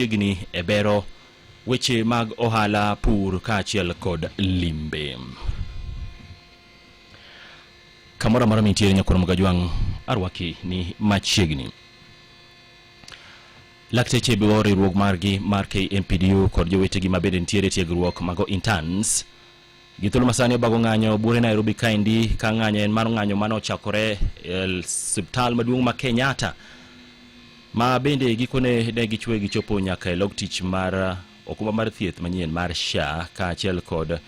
igni ebero weche mag ohala pur kaachiel kod limbe. Kamora mara mintiere nyakoro Magajwang' arwaki ni machiegni. Lakteche biwo riwruok margi mar KMPDU kod jowetegi mabende nitiere tiegruok mago interns githuolo masani obago ng'anyo bure Nairobi kaendi ka ng'anyo en mar ng'anyo manochakore Osiptal maduong' ma Kenyatta ma bende gikone ne gichwe gichopo nyaka log tich mar okumba mar thieth manyien mar SHA kaachiel kod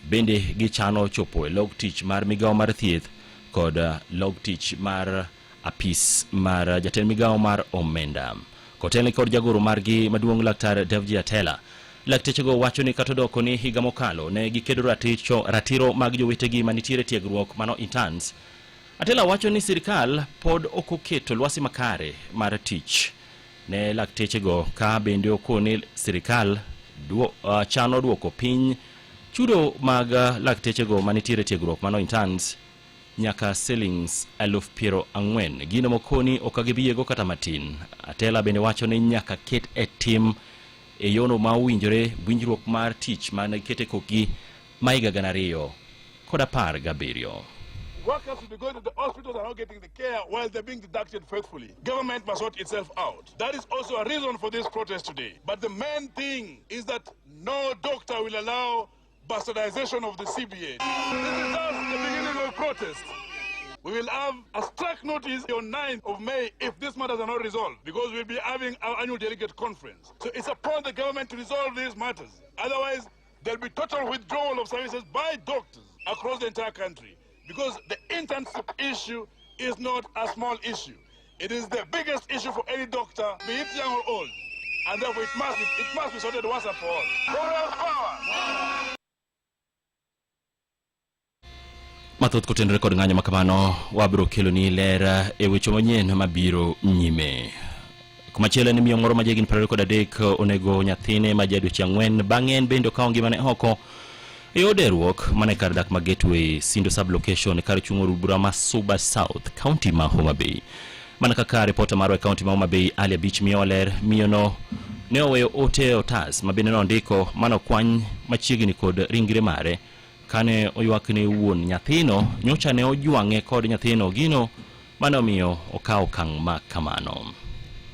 bende gichano chopo log tich mar migawo mar thieth kod log tich mar apis mar jatend migawo mar omenda. Kotele kod jagoro margi maduong' Laktar Davji Atela laktechego wacho ni katodoko ni higa mokalo ne gikedo ratiro mag jowetegi manitiere tiegruok mano interns. Atela wacho ni sirikal pod okoketo lwasi makare mar tich ne laktechego ka bende okoni sirikal chano duoko piny chudo mag laktechego manitiere tiegruok mano interns nyaka shillings 40,000 gino mokoni okagibiego kata matin. Atela bende wacho ni nyaka ket e tim e yono ma uwinjore winjruok mar tich mane kete koki maiga ganariyo koda par gabirio. Workers will be going to the hospitals and not getting the care while they're being deducted faithfully. Government must sort itself out. That is also a reason for this protest today. But the main thing is that no doctor will allow bastardization of the CBA. This is just the beginning of protest. We will have a strike notice on 9th of May if these matters are not resolved, because we'll be having our annual delegate conference. So it's upon the government to resolve these matters. Otherwise, there'll be total withdrawal of services by doctors across the entire country, because the internship issue is not a small issue. It is the biggest issue for any doctor, be it young or old. And therefore it must be sorted once and for all. Moral power! Mathoth kotenore kod ng'anyo makamano wabiro kelo ni ler e weche manyien mabiro nyime. Kumachielo ni miyo moro ma jahigni 23 onego nyathine ma jadweche 4 bang'e en bende okawo ngimane oko e oderuok mane kar dak ma Gateway Sindo sub location kar chungo bura ma Suba South County ma Homa Bay. Mana kaka reporter marwa e county ma Homa Bay Ali Abich miyo ler miyo no ne oweyo ote otas ma bende nondiko mano kwany machiegni kod ringre mare kane oywak ne wuon nyathino nyocha ne ojwang'e kod nyathino gino manomiyo okawo kang' ma kamano.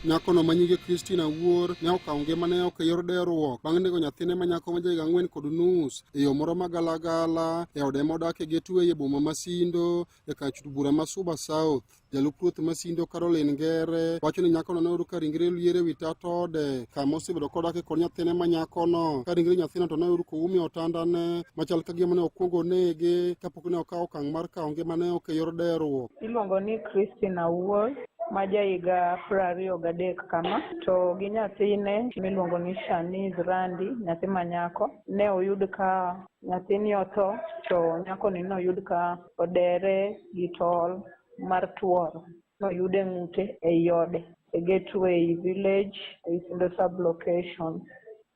Nyakono manyige Christina Awuor ne okawo ngimane oko e yor deruok bang' nego nyathine ma nyako ma jahigni 4 kod nus e yo moro magalagala e ode modak e Gateway e boma ma Sindo e kar bura ma Suba South. Jalup ruoth ma Sindo Caroline Ngere wacho ni nyakono ne oyudo ka ringre liere wi tat ode kama osebedo kodak kod nyathine ma nyakono ka ringre nyathino to ne oyudo koumi otandane machal ka gima ne okwongo nege kapok ne okawo okang' mar kawo ngimane oko e yor deruok. Iluongo ni Christina Awuor ma jahiga 23 kama to gi nyathine miluongo ni Shanice Randi nyathi ma nyako ne oyud ka nyathini otho to nyako ni noyud ka odere gi tol mar tuoro noyude ng'ute e yode e Gateway village e Sindo sub location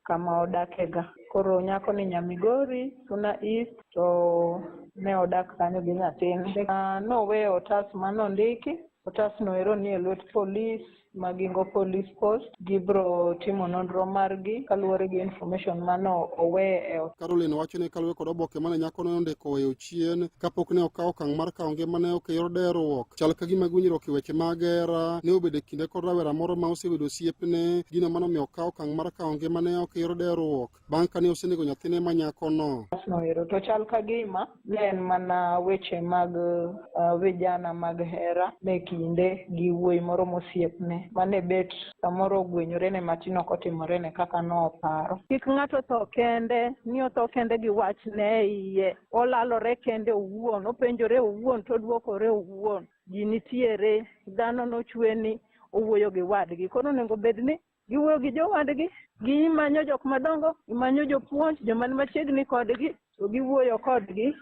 kama odakega. Koro nyako ni Nyamigori Suna East to ne odak kanyo gi nyathine. Noweyo otas manondiki. Otas noero ni e lwet polis magingo police post gibro timo nonro margi kaluwore gi information mano owe e Caroline wacho ni kaluwore kod oboke mane nyako ne ondiko e chien kapok ne okawo okang' mar kawo ngimane oko e yor deruok chal ka gima winjruok e weche mag hera ne obedo e kinde kod rawera moro ma osebedo osiepne gino manomiyo okawo okang' mar kawo ngimane oko e yor deruok bang' kane osenego nyathine ma nyakono. Noero to chal ka gima ne en mana weche mag vijana mag hera ne kinde gi wuoyi moro mosiepne mane bet samoro gwenyore ne matino kotimore ne kaka no oparo. Kik ng'ato tho kende, ni otho kende gi wach ne iye. Olalore kende owuon, openjore owuon, to duokore owuon. Ji nitiere, dhano nochwe ni owuoyo gi wadgi. Koro onego bedni giwuoyo gi jowadgi, gimanyo jok madongo, gimanyo jopuonj, joma ni machiegni kodgi, to giwuoyo kodgi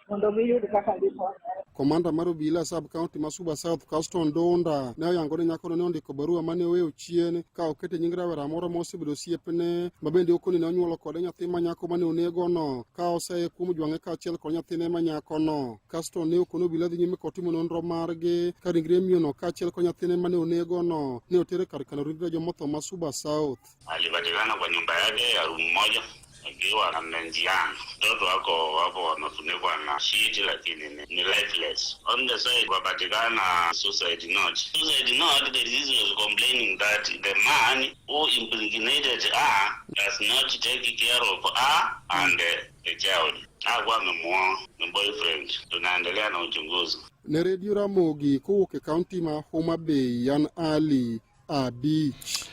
mondo giyud kaka gikonyore. Komanda mar obila sub county ma Suba South Caston Donda ne oyango ni nyakono ne ondiko barua mane oweyo chien ka okete nying rawera moro mosebedo osiepne ma bende okoni ne onyuolo kode nyathi ma nyako mane onegono ka oseye kuom jwang'e kaachiel kod nyathine ma nyakono. Caston ne okono obila dhi nyime kotimo nonro margi ka ringre miyono kaachiel kod nyathine mane onegono ne otere kar kano ringre jomotho ma Suba South. Alipatikana kwa nyumba yake ya room moja akiwa amenjiana. Mtoto wako wapo wamefunikwa na sheet lakini ni lifeless. On the side wapatikana suicide note. Suicide note, the disease was complaining that the man who impregnated her does not take care of her and the child. Hakuwa amemuoa na boyfriend. Tunaendelea na uchunguzi. Ne Radio Ramogi kowuok e kaunti ma Homa Bay, Yan Ali Abich.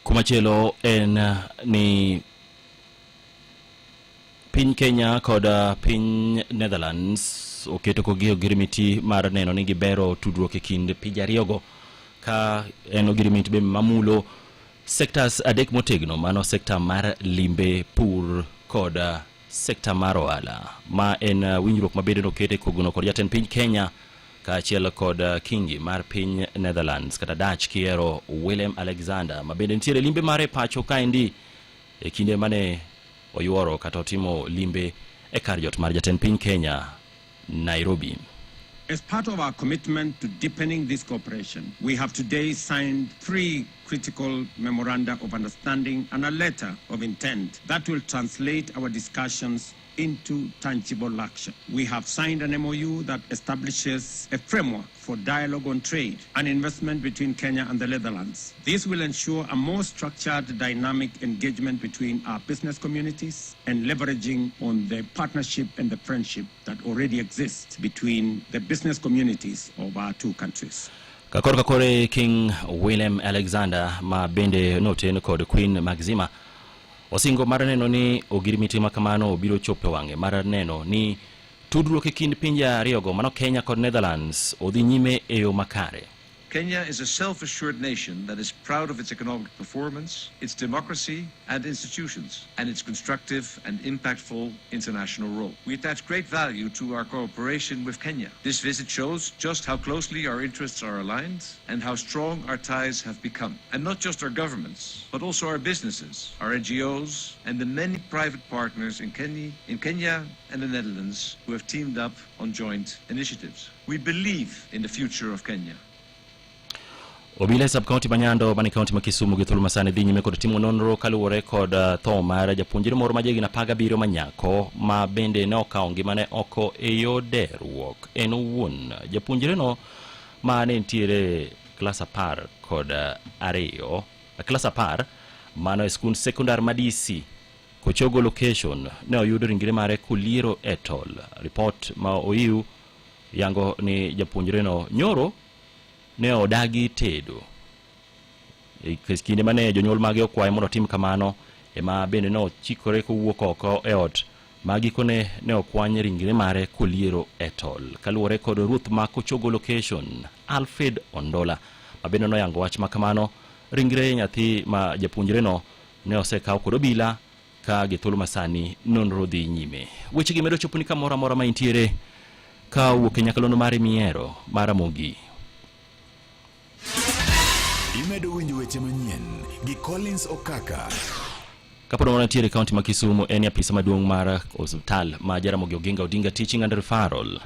Kumachielo en ni piny Kenya kod piny Netherlands oketo kogi ogirimiti mar neno ni gibero tudruok e kind pinje ariyogo ka en ogirimiti be mamulo sectors adek motegno, mano sekta mar limbe, pur kod sekta mar ohala. Ma en winjruok mabende nokete koguno kod jatend piny Kenya kaachiel kod kingi mar piny Netherlands kata Dutch kiero Willem Alexander mabende nitiere limbe mare pacho kaendi e kinde mane oyuoro kata otimo limbe e kar jot mar jatend piny Kenya Nairobi. As part of our commitment to deepening this cooperation, we have today signed 3 critical memoranda of understanding and a letter of intent that will translate our discussions into tangible action. We have signed an MOU that establishes a framework for dialogue on trade and investment between Kenya and the Netherlands. This will ensure a more structured, dynamic engagement between our business communities and leveraging on the partnership and the friendship that already exists between the business communities of our 2 countries. Kakore King Willem Alexander ma bende noten kod Queen Maxima osingo mar neno ni ogirimiti makamano obiro chope wange mar neno ni tudruok e kind pinje ariyogo mano Kenya kod Netherlands odhi nyime e yo makare. Kenya is a self-assured nation that is proud of its economic performance, its democracy and institutions, and its constructive and impactful international role. We attach great value to our cooperation with Kenya. This visit shows just how closely our interests are aligned and how strong our ties have become. And not just our governments, but also our businesses, our NGOs, and the many private partners in Kenya and the Netherlands who have teamed up on joint initiatives. We believe in the future of Kenya. Obila sub county Banyando bani county makisumu githulu masane dhi nyime kod timo nonro kaluwore kod tho mar japuonjre moro ma jegina 17 manyako ma bende ne okawo ngimane oko e yo derruok en owuon. Japuonjre no ma ne nitiere klas 10 kod 2 klas 10 mano e skund sekondar madisi Kochogo location ne oyudo ringre mare kuliero etol. Report ma oiu yango ni japuonjre no nyoro ne odagi tedo e kinde mane jonyuol mage okwaye mondo tim kamano ema bende no chikore kowuok oko e ot magikone ne okwany ringre mare koliero etol. Kaluwore kod ruoth ma Kochogo location Alfred Ondola ma bende no yango wach makamano, ringre nyathi ma japuonjre no ne osekaw kod obila ka githulu masani nonro dhi nyime. Weche gi medo choponi kamoro amora ma intiere ka wuok e nyakalondo mare miero mara mogi. Imedo winjo weche manyien gi Collins Okaka. Kapod mantiere kaunti ma Kisumu en apisa maduong' mar osiptal ma Jaramogi Oginga Odinga Teaching and Referral.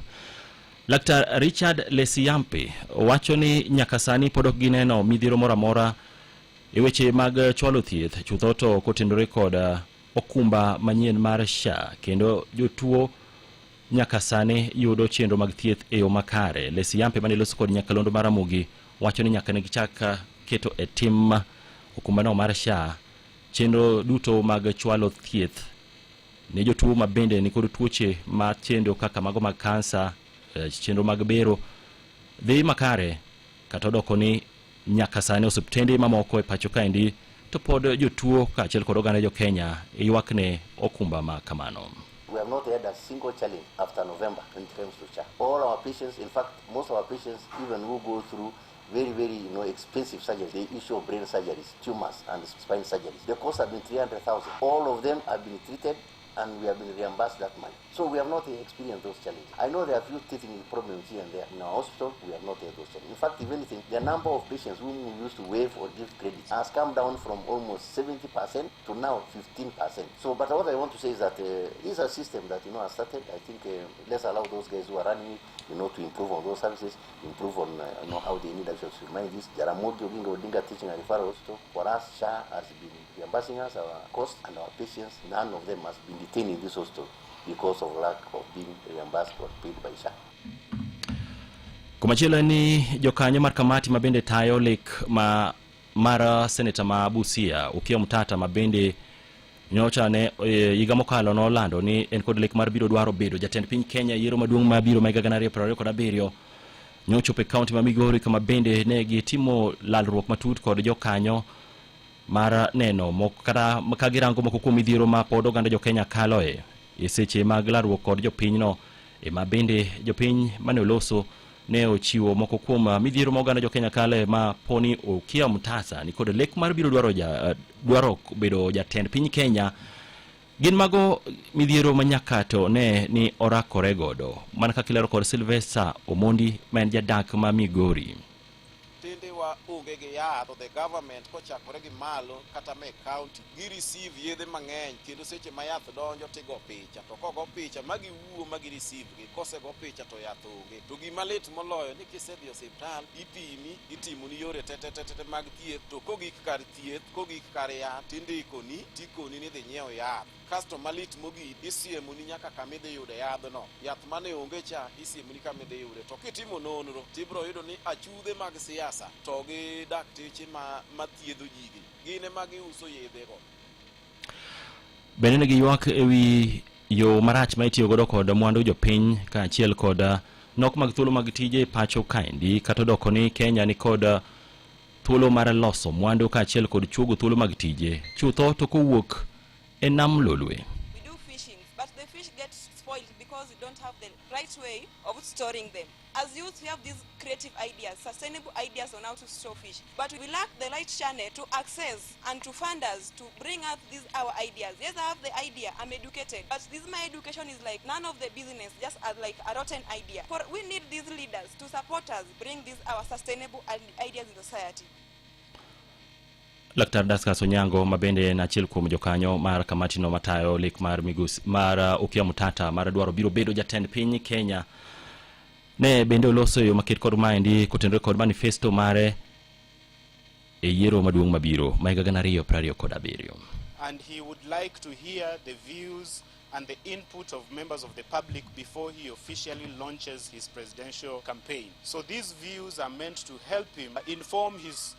Laktar Richard Lesiampe wacho ni nyaka sani pod ok gineno midhiro moro amora e weche mag chwalo thieth chutho to kotendore kod okumba manyien mar SHA, kendo jotuo nyaka sani yudo chenro mag thieth e yo makare. Lesiampe mane loso kod nyakalondo mar Ramogi wacho ni nyaka ne gichaka keto e tim okumba no mar SHA chenro duto mag chwalo thieth ne jotuo ma bende ni kod tuoche ma chendo kaka mago mag kansa, chenro mag bero dhi makare kata doko ni nyaka sani osiptende mamoko e pacho kaendi to pod jotuo kaachiel kod oganda jo Kenya ywakne okumba ma kamano. We have not had a single challenge after November when it comes to SHA. All our patients, in fact, most of our patients, even who go through very, expensive surgeries, the issue of brain surgeries, tumors, and spine surgeries, the cost has been 300,000. All of them have been treated and we have been reimbursed that money. So we have not experienced those challenges. I know there are a few teething problems here and there. In our hospital, we have not had those challenges. In fact, if anything, the number of patients whom we used to waive or give credits has come down from almost 70% to now 15%. So, but what I want to say is that this is a system that, has started. I think let's allow those guys who are running it, to improve on those services, improve on, how they need actually to manage this. Jaramogi Oginga Odinga Teaching and Referral Hospital, for us, SHA has been reimbursing us our costs and our patients. None of them has been detained in this hospital because of lack of being reimbursed or paid by SHA. Kumachielo ni jokanyo mar kamati mabende tayo lek mara Senator ma Busia Okiya Mtata mabende nyocha ne yiga mokalo no lando ni en kod lek mar biro dwaro bedo jatend piny Kenya yiero maduong' ma biro ma 2027 nyocho pe county ma Migori kama bende ne gitimo lalruok matut kod jokanyo mar neno mokara makagirango moko kuom midhiero ma pod oganda jo Kenya kaloe seche mag lalruok kod jopinyno ma bende jopiny mane oloso ne ochiwo moko kuom midhiero ma oganda jo Kenya kale ma poni Okiya Mtata ni kod lek mar biro dwaro bedo jatend piny Kenya gin mago midhiero manyakato ne ni orakore godo mana kaka ilero kod Sylvester Omondi man jadak ma Migori. Tinde wa onge gi yath, the government kochakore gi malo kata me county gi receive yedhe mang'eny kendo seche ma yath donjo tigo picha to kogo picha magi wuo magi receive gi kose go picha to yath onge to gima lit moloyo ni kisedhi osiptal itimo ni yore tete mag thieth to kogik kar thieth kogik kar yath tikoni ni dhi nyiewo yath kasto malit mogi isiemo ni nyaka kamidhi yude yadhno yath mane onge cha isiemo ni kamidhi yude to kitimo nonro tibro yudo ni achudhe mag siasa to gi dakteche ma thiedho jigi gine magi uso yedhego. Bende gi ywak ewi yo marach ma itiyo godo kod mwandu jopiny ka achiel kod nok mag thuolo mag tije pacho kaendi kata doko ni Kenya ni kod thuolo mar loso mwandu ka achiel kod chuogo thuolo mag tije chutho to kowuok e nam Lolwe. We do fishing, but the fish get spoiled because we don't have the right way of storing them. As youth, we have these creative ideas, sustainable ideas on how to store fish, but we lack the right channel to access and to fund us to bring out our ideas. Yes, I have the idea, I'm educated, but my education is like none of the business, just as like a rotten idea. For we need these leaders to support us, bring our sustainable ideas in society. Laktar Daskas Onyango mabende na achiel kuom jokanyo mar kamati no matayo lek mar Migosi mar Okiya Mtata mar dwaro biro bedo jatend piny Kenya ne bende oloso yo maket kod maendi kotenore kod manifesto mare e yiero maduong' mabiro ma 2027. And he would like to hear the views and the input of members of the public before he officially launches his presidential campaign. So these views are meant to help him inform his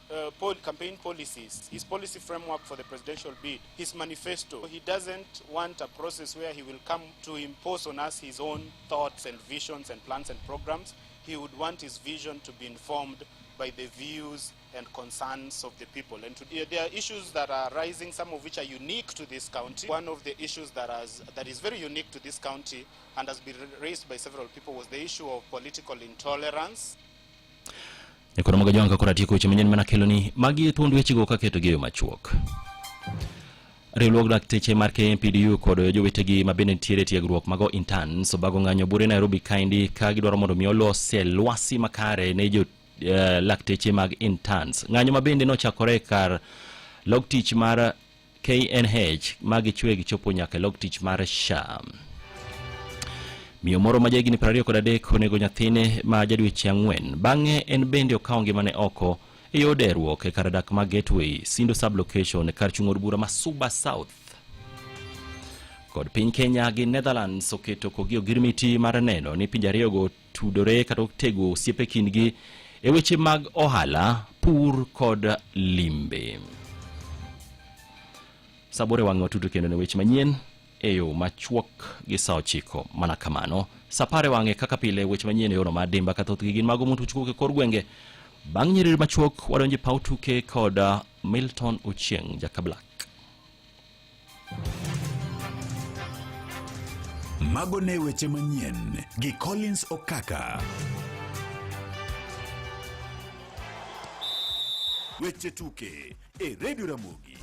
campaign policies, his policy framework for the presidential bid, his manifesto. He doesn't want a process where he will come to impose on us his own thoughts and visions and plans and programs. He would want his vision to be informed by the views and concerns of the people. And there are issues that are rising, some of which are unique to this county. One of the issues that is very unique to this county and has been raised by several people was the issue of political intolerance. Nekona magajonga koratieko chimenyen mana keloni magi thundu wechigo kaketo geyo machuok. Riwruog dakteche mar KMPDU kod jowetegi mabende nitiere tiegruok mago interns obago ng'anyo bure Nairobi kaendi ka gidwaro mondo mi olose lwasi makare ne jo lakteche mag interns. Ng'anyo mabende nochakore kar log tich mar KNH magichwe gichopo nyaka log tich mar SHA. Miyo moro ma jahigni 23 onego nyathine ma jadweche 4 bang'e en bende okawo ngimane oko e yo deruok e kar dak ma Gateway Sindo sublocation kar chung od bura ma Suba South. Kod piny Kenya gi Netherlands oketo kogi ogirmiti mar neno ni pinje ariyogo tudore kata tego osiepe kindgi e weche mag ohala, pur kod limbe. Sabore wang'e watutu kendo ne weche manyien e yo machuok gi saa 9 mana kamano. Sapare wang'e kaka pile weche manyien e yo ma dimba ka thothgi gin mago mutuchuke kor gwenge. Bang' nyiriri machuok wadonje pautuke kod Milton Ochieng Jakablak. Mago ne weche manyien gi Collins Okaka. Weche tuke e Radio Ramogi.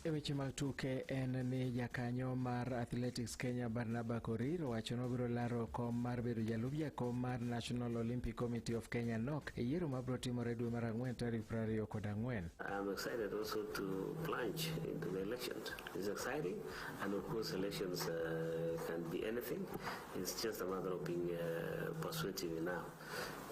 E weche mag tuke en ni jakanyo mar Athletics Kenya Barnaba Korir wacho no biro laro kom mar bedo jalup jakom mar National Olympic Committee of Kenya NOC e yiero mabiro timore dwe mar Ang'wen tarik 24. I'm excited also to plunge into the elections. It's exciting, and of course elections can be anything. It's just a matter of being persuasive enough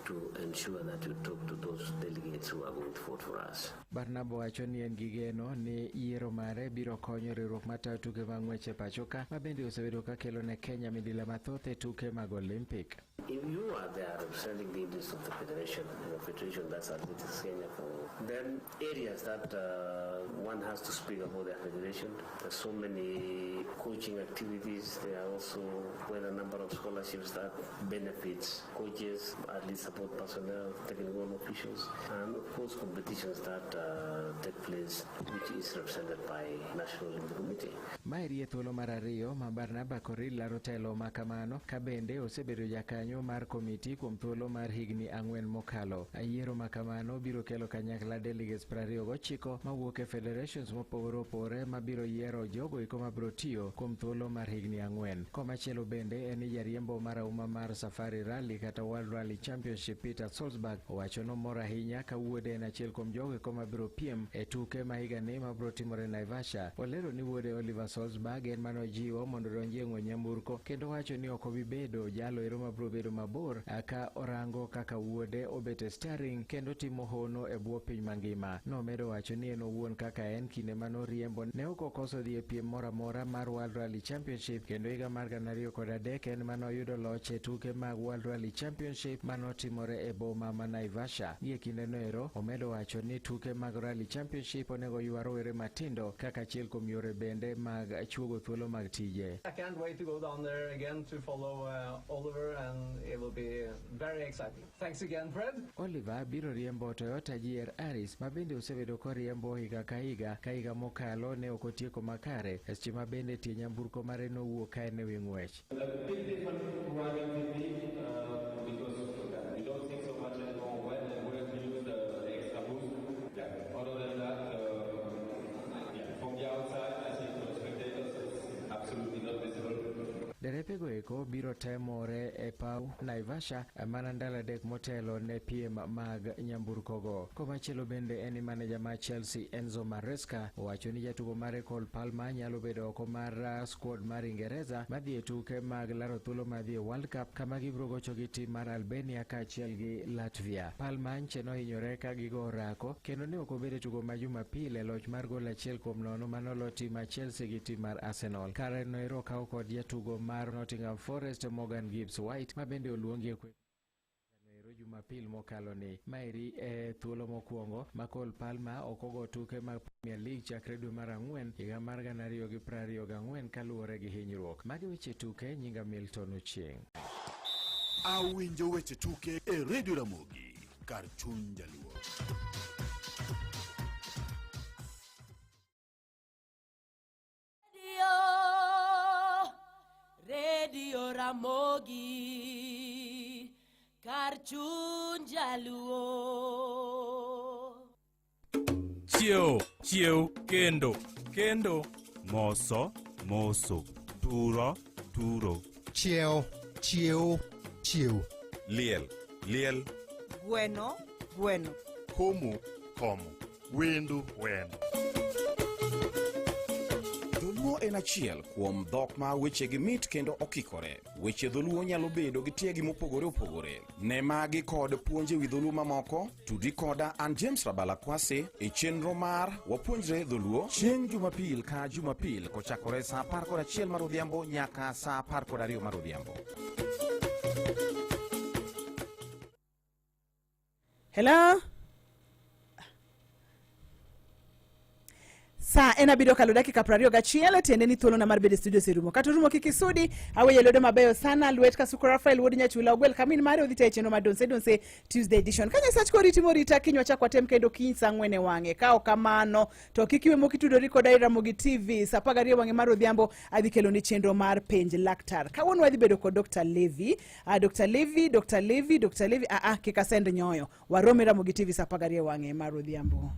to ensure that you talk to those delegates who are going to vote for us. Barnaba wacho ni en gi geno ni yiero mare biro konyo riwruok matayo tuke mag ng'wech e pacho ka ma bende osebedo ka kelo ne Kenya midila mathoth e tuke mag Olympic. If you are there representing the interests of the federation that's Athletics Kenya, then areas that one has to speak about the federation. There's so many coaching activities. There are also quite a number of scholarships that benefits coaches, at least support personnel, technical officials, and of course competitions that take place, which is represented by National Olympic Committee. Mairi thuolo mar ariyo ma Barnaba Korir laro telo ma kamano ka bende osebedo jakanyo mar komiti kuom thuolo mar higni 4 mokalo. Yiero ma kamano biro kelo kanyakla delegates 29 mawuok e federations mopogore opogore ma biro yiero jogo iko ma biro tiyo kuom thuolo mar higni 4. Komachielo bende en jariembo marahuma mar Safari Rally kata World Rally Championship Peter Salzburg owacho no mor ahinya ka wuode en achiel kuom jogo iko ma biro piem e tuke ma higani ma biro timore Naivasha. Olero ni wuode Oliver Salzburg en mano jiwo mondo donji e ng'we nyamburko kendo wacho ni ok obi bedo jalo ero ma biro bedo mabor aka orango kaka wuode obete steering kendo timo hono e bwo piny mangima. Nomedo wacho ni en owuon kaka en kinde mano riembo ne ok okoso dhi e piem moro amora mar World Rally Championship kendo higa mar 2003 en mano oyudo loch e tuke mag World Rally Championship mano timore e boma ma Naivasha. Gie kinde no ero omedo wacho ni tuke mag Rally Championship onego ywa rowere matindo kaka achiel kuom yore bende mag chuogo thuolo mag tije. I can't wait to go down there again to follow Oliver, and it will be very exciting. Thanks again, Fred. Oliver biro riembo Toyota GR Aris ma bende osebedo koriembo higa ka higa mokalo ne ok otieko makare seche ma bende tie nyamburko mare nowuok ka en e wi ng'wech. Derepego eko biro temore e paw Naivasha mana ndalo adek motelo ne piem mag nyamburkogo. Komachielo bende en maneja mar Chelsea Enzo Maresca owacho ni jatugo mare Cole Palmer nyalo bedo oko mar squad mar Ingereza madhi e tuke mag laro thuolo madhi e World Cup kama gibiro gocho gi tim mar Albania kaachiel gi Latvia. Palmer nche nohinyore ka gigo orako kendo ne ok obedo tugo ma Jumapil e loch mar gol 1-0 manolo tim mar Chelsea gi tim mar Arsenal. Kare no ero kawo kod jatugo mar Nottingham Forest Morgan Gibbs White ma bende oluongi e Jumapil mokalo ni. Mairi e thuolo mokwongo ma Cole Palmer okogo tuke mag Premier League chakre dwe mar Ang'wen higa mar 2024 kaluwore gi hinyruok. Magi weche tuke, nyinga Milton Ochieng. Awinjo weche tuke e Radio Ramogi kar chuny jaluo. Radio Ramogi kar chuny jaluo. Chiew kendo moso turo chiew liel gweno komo wendo Dholuo en achiel kuom dhok ma wechegi mit kendo okikore. Weche dholuo nyalo bedo gi tiegi mopogore opogore. Ne magi kod puonje wi dholuo mamoko, tudi koda an James Rabala Kwase e chenro mar wapuonjre dholuo chieng' Jumapil ka Jumapil kochakore sa 11 mar odhiambo nyaka sa 12 mar odhiambo. Hello? Sa ena bido kalo dakika 21 tende ni thuolo na mar bede studio serumo katurumo kikisudi aweye lodo mabeyo sana Luet Kasuku Rafael Wodi Nyachula ogwel kamin mare odhita echeno madonse Tuesday edition kanya sach ko ritimo rita kinywa chakwa tem kendo kiny sang'wene wang'e kao kamano to kikiwe mokitudori kod Ramogi TV sa 12 wang'e mar odhiambo adhi kelo ni chenro mar penj laktar kawuono wadhi bedo kod Dr. Levi kikasend nyoyo warome Ramogi TV sa 12 wang'e mar odhiambo.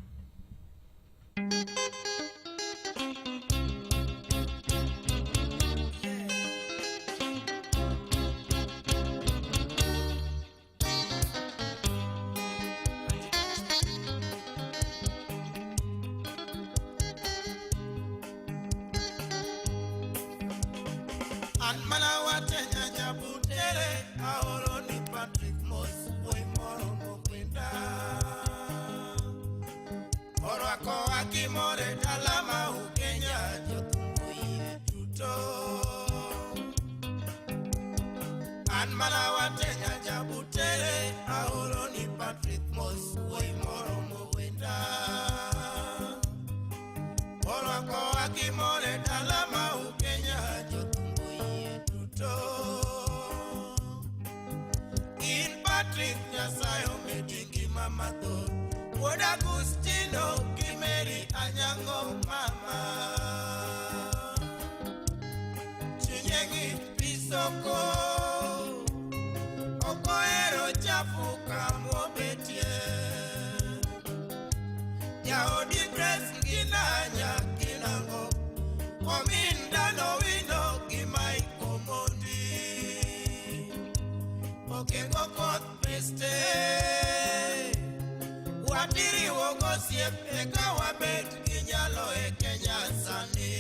eka wabet ginyalo e Kenya sani.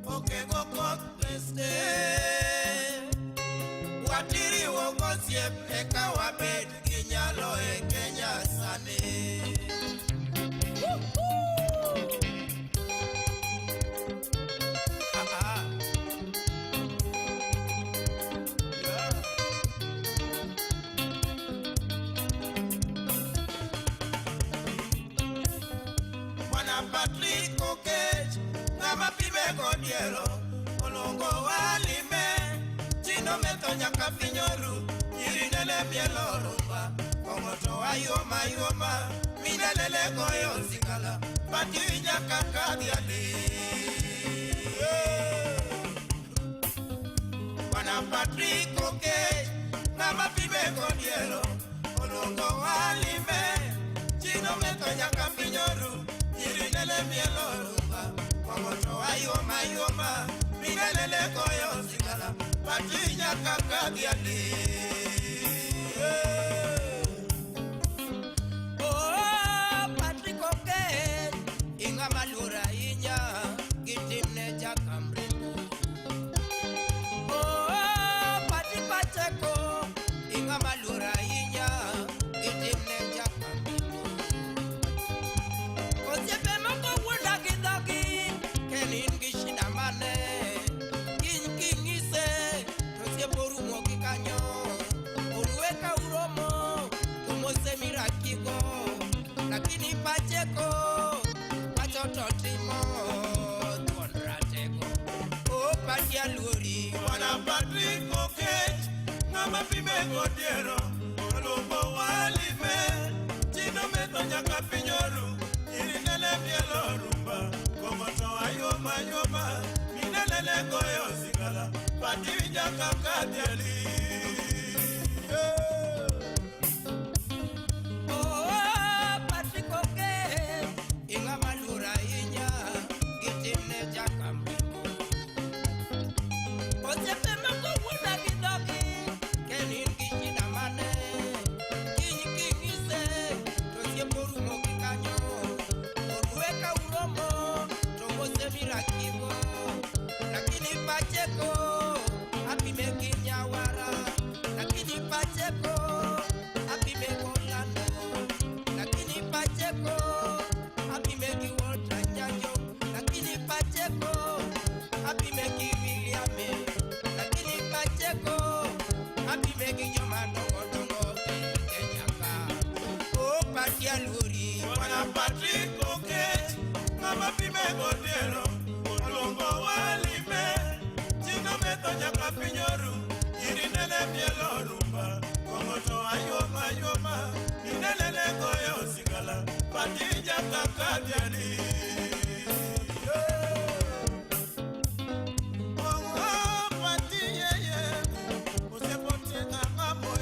Okego koth beste watiri wogosiep eka wabet ginyalo e Kenya sani. Patrick Okech, ngama pime godiero, olongo walime, chino meto nyaka pinyoru, irinele mielo rumba, kongoto ayoma yoma, minelele goyo sikala, pati nyaka kadiali. Wana Patrick Okech, ngama pime godiero, olongo walime, chino meto nyaka pinyoru, irinele mielo rumba, kongoto ayoma yoma, minelele goyo sikala, pati nyaka kadiali. Oh, Patrick Okech, inga malura inya, gitimne jakamrimu. Oh, Patrick Pacheco, inga malura inya, gitimne jakamrimu. Osepe moko wunda kidogi, kenin gishina mane, kingise, tosieporu mogi kanyo, urueka uromo, umose mirakigo, lakini Pacheco, pachoto timo, tuonratego. Oh, Patia Luri, wana Patrick Okech, ngama pime godiero, olombo walime, chino meto nyaka pinyoru, irinele mielo rumba, kongoto ayoma yoma, minelele goyo sigala, pati nyaka kadiali. Oh, Patrick Okech, inga malura inya, gitimne jakamrimu. Osepe moko wunda kidogi, kenin gishina mane, kingise, tosieporu mogi kanyo, urueka uromo, tomose mirakigo, lakini Pacheco, apime kinyawara, lakini Pacheco, apime kolando, lakini Pacheco, apime kiwota nyanyo, lakini Pacheco, apime kiwiliame, lakini Pacheco, apime kinyoma dongo dongo Kenyaka. Oh, Patia Luri, wana Patrick Okech, ngama pime godiero, olongo walime, chino meto nyaka pinyoru, irinele mielo rumba, kongoto ayoma yoma, minelele goyo sigala, pati nyaka kadiali. Oh, pati yeye, usepote ngamo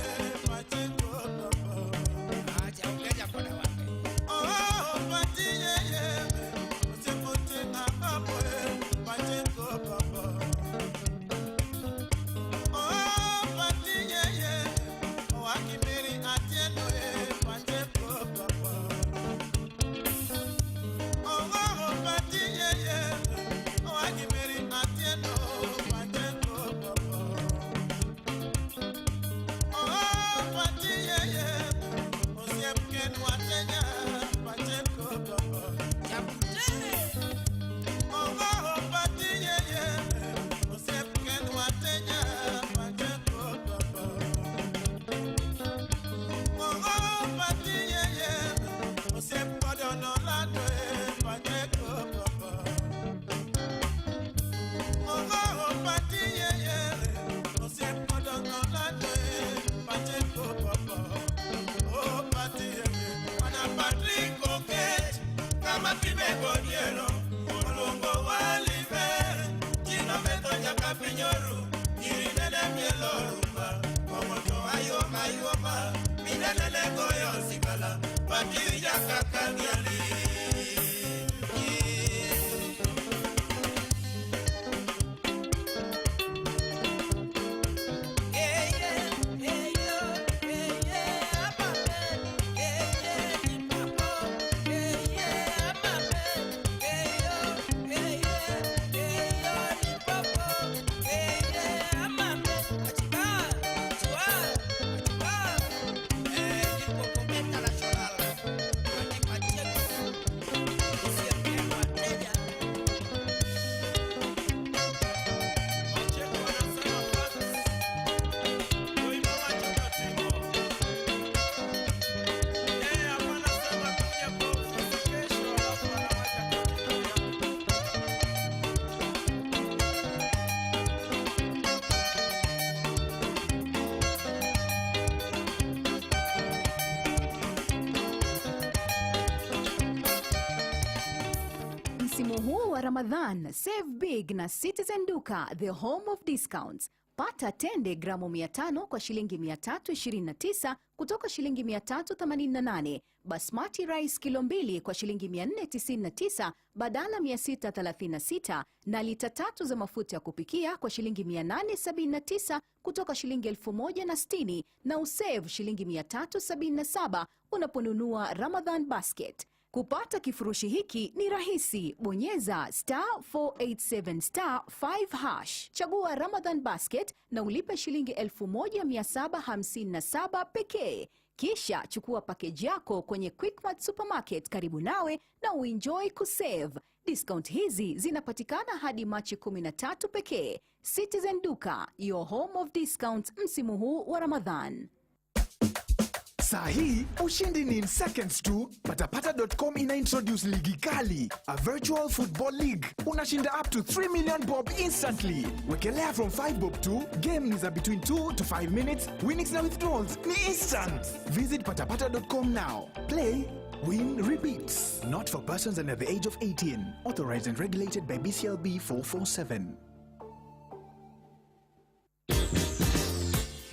Pacheco papa. Acha ukeja kona wake. Oh, pati yeye, usepote ngamo Pacheco papa. Oh, pati yeye, wakimiri atieno Pacheco papa. Oh, pati yeye, wakimiri atieno Pacheco papa. Oh, pati yeye, usiepken watenya Pacheco papa. Oh, pati yeye, usiepken watenya Pacheco papa. Oh, pati yeye, usiepkodo nolado Pacheco papa. Oh, pati yeye, usiepkodo nolado Pacheco papa. Oh, pati yeye, wana Patrick Okech, kama pime godiero, olongo walime, chino meto nyaka pinyoru, irinele mielo rumba, kongoto ayoma yoma, minelele goyo sigala, pati nyaka kadiali. Msimu huu wa Ramadhan, save big na Citizen Duka, the home of discounts. Pata tende gramu 500 kwa shilingi 329 kutoka shilingi 388. Basmati rice kilo 2 kwa shilingi 499 badala 636, na lita 3 za mafuta ya kupikia kwa shilingi 879 kutoka shilingi 1060, na usave shilingi 377 unaponunua Ramadhan basket. Kupata kifurushi hiki ni rahisi. Bonyeza *487*5#. Chagua Ramadhan basket na ulipe shilingi 1757 pekee. Kisha chukua package yako kwenye Quickmart Supermarket karibu nawe na uenjoy kusave. Discount hizi zinapatikana hadi Machi 13 pekee. Citizen Duka, your home of discounts msimu huu wa Ramadhan. Sahi, ushindi ni in seconds tu. Patapata.com ina introduce ligi kali, a virtual football league. Unashinda up to 3 million bob instantly. Wekelea from 5 bob tu. Game ni za between 2 to 5 minutes. Winnings na withdrawals ni instant. Visit patapata.com now. Play, win, repeats. Not for persons under the age of 18. Authorized and regulated by BCLB 447.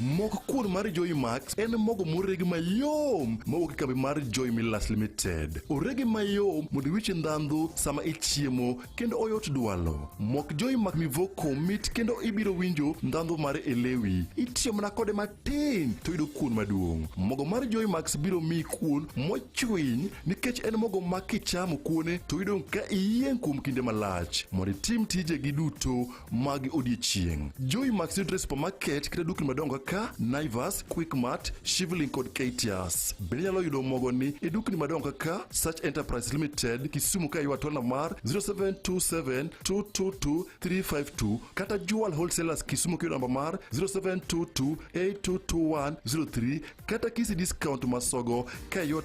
Mogo kuon mar Joy Max en mogo moregi mayom mawuok kambi mar Joy Millers Limited. Oregi mayom mondo wiche ndhandhu sama ichiemo kendo oyot dwalo. Mok Joy Max mivoko mit kendo ibiro winjo ndhandhu mare elewi. Itiyo mana kode matin to yudo kuon maduong'. Mogo mar Joy Max biro mi kuon mochwiny nikech en mogo ma kichamo kuone to yudo ka iyieng' kuom kinde malach mondo itim tijegi duto mag odiechieng'. Joy Max yudore supermarket kata dukni madongo ka Naivas, Quickmart, Shivling kod Katias. Bende nyalo yudo mogo ni e dukni madongo ka Search Enterprise Limited, Kisumu ka ywa tola mar 0727222352 kata Jewel Wholesalers Kisumu ka namba mar 0722822103 kata Kisi Discount Masogo ka ywa